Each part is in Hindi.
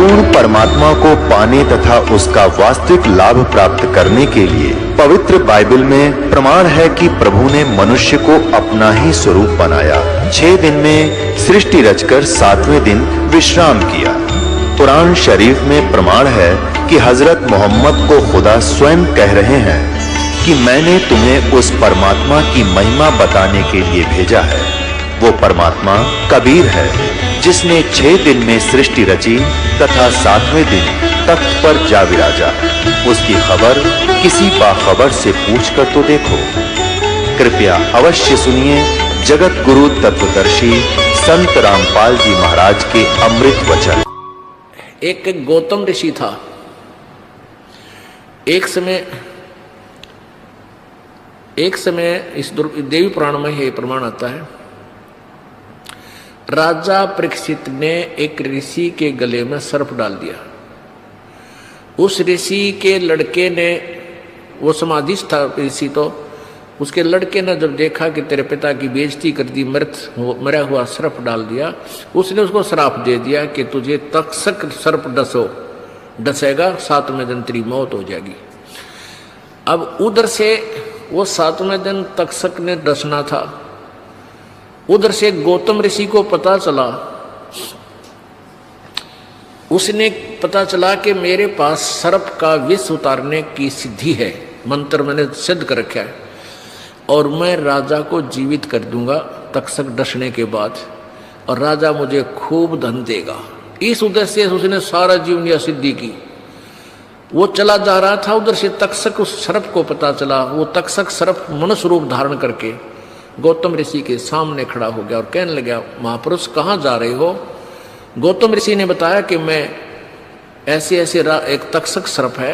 पूर्ण परमात्मा को पाने तथा उसका वास्तविक लाभ प्राप्त करने के लिए पवित्र बाइबल में प्रमाण है कि प्रभु ने मनुष्य को अपना ही स्वरूप बनाया। 6 दिन में सृष्टि रचकर 7वें दिन विश्राम किया। कुरान शरीफ में प्रमाण है कि हजरत मोहम्मद को खुदा स्वयं कह रहे हैं कि मैंने तुम्हें उस परमात्मा की महिमा बताने के लिए भेजा है। वो परमात्मा कबीर है जिसने 6 दिन में सृष्टि रची तथा 7वें दिन तख्त पर जा विराजा। उसकी खबर किसी बाखबर से पूछकर तो देखो। कृपया अवश्य सुनिए जगत गुरु तत्वदर्शी संत रामपाल जी महाराज के अमृत वचन। एक गौतम ऋषि था। एक समय इस देवी पुराण में यह प्रमाण आता है। राजा परीक्षित ने एक ऋषि के गले में सर्प डाल दिया। उस ऋषि के लड़के ने, वो समाधिस्थ था ऋषि, तो उसके लड़के ने जब देखा कि तेरे पिता की बेइज्जती कर दी, मरा हुआ सर्प डाल दिया, उसने उसको श्राप दे दिया कि तुझे तक्षक सर्प डसेगा, 7वें दिन तेरी मौत हो जाएगी। अब उधर से वो 7वें दिन तक्षक ने डसना था। उधर से गौतम ऋषि को पता चला, उसने पता चला कि मेरे पास सर्प का विष उतारने की सिद्धि है, मंत्र मैंने सिद्ध कर रखा है और मैं राजा को जीवित कर दूंगा तक्षक डसने के बाद, और राजा मुझे खूब धन देगा। इस उद्देश्य से उसने सारा जीवन यह सिद्धि की। वो चला जा रहा था, उधर से तक्षक उस सर्प को पता चला। वो तक्षक सर्प मनुष्य रूप धारण करके गौतम ऋषि के सामने खड़ा हो गया और कहने लगा, महापुरुष कहाँ जा रहे हो? गौतम ऋषि ने बताया कि मैं ऐसे एक तक्षक सर्प है,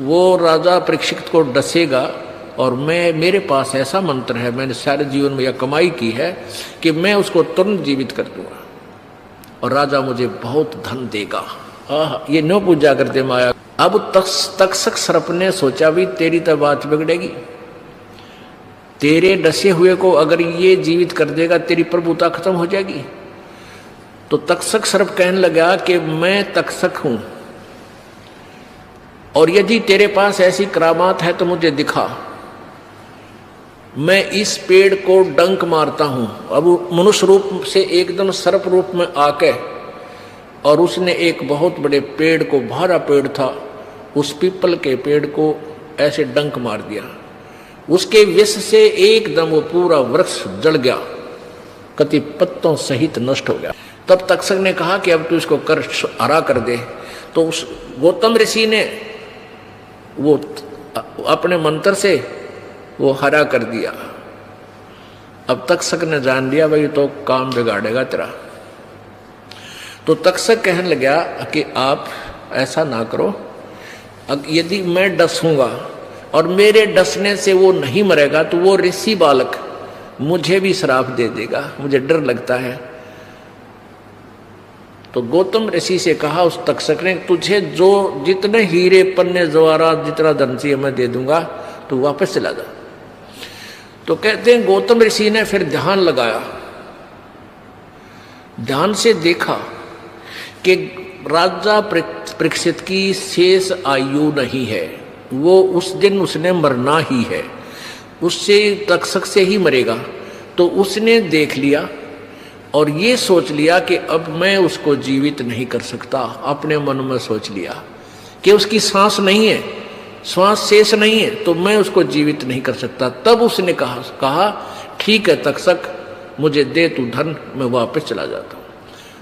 वो राजा परीक्षित को डसेगा और मेरे पास ऐसा मंत्र है, मैंने सारे जीवन में यह कमाई की है कि मैं उसको तुरंत जीवित कर दूंगा और राजा मुझे बहुत धन देगा। ये नो पूजा करते माया। अब तक्षक सर्प ने सोचा भी तेरी तो बात बिगड़ेगी, तेरे डसे हुए को अगर ये जीवित कर देगा तेरी प्रभुता खत्म हो जाएगी। तो तक्षक सर्प कहने लगा कि मैं तक्षक हूं और यदि तेरे पास ऐसी करामात है तो मुझे दिखा। मैं इस पेड़ को डंक मारता हूं। अब मनुष्य रूप से एकदम सर्प रूप में आके, और उसने एक बहुत बड़े पेड़ को, भारा पेड़ था, उस पीपल के पेड़ को ऐसे डंक मार दिया। उसके विष से एकदम वो पूरा वृक्ष जल गया, कति पत्तों सहित नष्ट हो गया। तब तक्षक ने कहा कि अब तू इसको हरा कर दे। तो उस गौतम ऋषि ने वो अपने मंत्र से वो हरा कर दिया। अब तक्षक ने जान लिया भाई तो काम बिगाड़ेगा तेरा। तो तक्षक कहने लगा कि आप ऐसा ना करो, यदि मैं डसूंगा और मेरे डसने से वो नहीं मरेगा तो वो ऋषि बालक मुझे भी श्राप दे देगा, मुझे डर लगता है। तो गौतम ऋषि से कहा उस तक्षक ने, तुझे जो जितने हीरे पन्ने जवाहरात जितना धन चाहिए मैं दे दूंगा, तो वापस चला जा। तो कहते हैं गौतम ऋषि ने फिर ध्यान लगाया, ध्यान से देखा कि राजा परीक्षित की शेष आयु नहीं है, वो उस दिन उसने मरना ही है, उससे तक्षक से ही मरेगा। तो उसने देख लिया और ये सोच लिया कि अब मैं उसको जीवित नहीं कर सकता। अपने मन में सोच लिया कि उसकी सांस नहीं है, श्वास शेष नहीं है, तो मैं उसको जीवित नहीं कर सकता। तब उसने कहा ठीक है तक्षक, मुझे दे तू धन, मैं वापस चला जाता हूँ।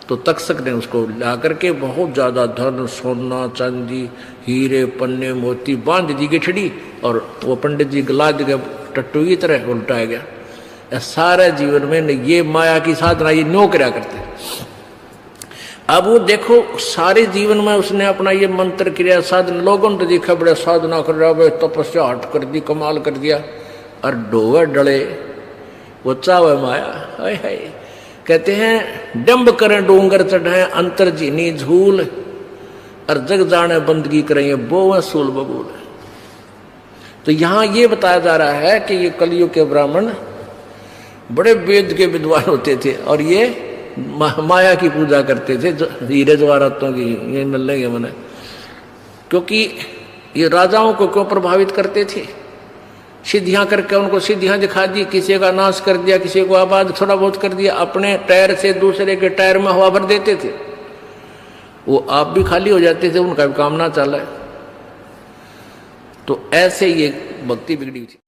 तो तक्षक ने उसको ला करके बहुत ज्यादा धन, सोना चांदी, हीरे पन्ने मोती बांध दी गठड़ी, और वो पंडित जी गला दी टट्टू की तरह उल्टाया गया। सारे जीवन में ये माया की साधना ये नो क्या करते। अब वो देखो सारे जीवन में उसने अपना ये मंत्र क्रिया साधन, लोगों ने देखा बड़े साधना कर रहा, तपस्या हट कर दी, कमाल कर दिया, और डोवे डले वो चावे माया। हाय हाय, कहते हैं डंब करें डोंगर चढ़ाए अंतर जीनी झूल, और जग जाने बंदगी करें बोवे सूल बबूल। तो यहां ये बताया जा रहा है कि ये कलयुग के ब्राह्मण बड़े वेद के विद्वान होते थे और ये माया की पूजा करते थे, हीरे जवाहरातों की, ये मिल लेंगे मैंने। क्योंकि ये राजाओं को क्यों प्रभावित करते थे? सिद्धियां करके उनको सिद्धियां दिखा दी, किसी का नाश कर दिया, किसी को आबाद थोड़ा बहुत कर दिया, अपने टायर से दूसरे के टायर में हवा भर देते थे, वो आप भी खाली हो जाते थे, उनका भी काम ना चला। तो ऐसे ये भक्ति बिगड़ी थी।